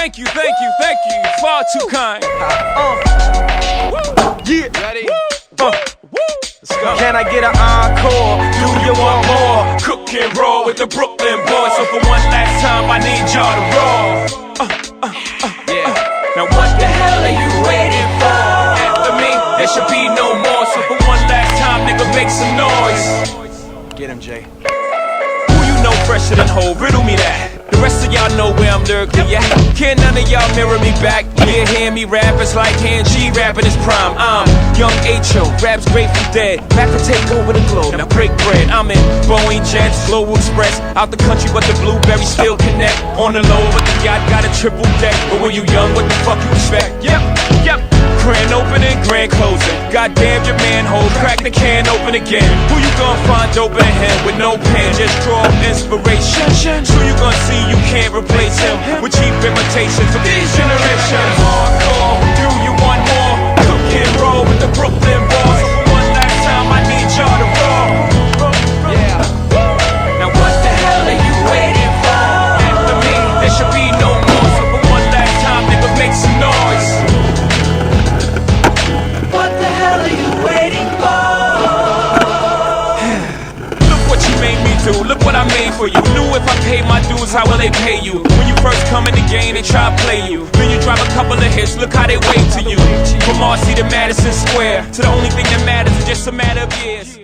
Thank you, far too kind. Yeah. Ready? Let's go. Can I get an encore? Do you want more? Cook and roll with the Brooklyn boys. So for one last time, I need y'all to roll. Yeah. Now what the hell are you waiting for? After me, there should be no more. So for one last time, nigga, make some noise. Get him, Jay. Who you know fresher than Ho? Riddle me that. The rest of y'all know where I'm lurking, yeah. Can't none of y'all mirror me back. Yeah, hear me rap, it's like hand G rapping his prime. I'm young H.O., raps Grateful Dead. Back to take over the globe, now break bread. I'm in Boeing Jets, Global Express. Out the country, but the blueberries still connect. On the low, but the yacht got a triple deck. But when you young, what the fuck you expect? Yep. Grand opening, grand closing. Goddamn your manhole, crack the can open again. Who you gonna find open a him with no pen? Just draw inspiration. Who you gonna see you can't replace him with cheap imitations of these generations? Hardcore, do you want more? Cook and roll with the Brooklyn boys. So for one last time, I need y'all to roll. Yeah. Now what the hell are you waiting for? After me, there should be no more. So for one last time, nigga, make some noise. What the hell are you waiting for? Look what you made me do, look what I made for you. Knew if I paid my dues, how will they pay you? When you first come in the game, they try to play you. Then you drop a couple of hits, look how they wait to you. From Marcy to Madison Square, to the only thing that matters is just a matter of years.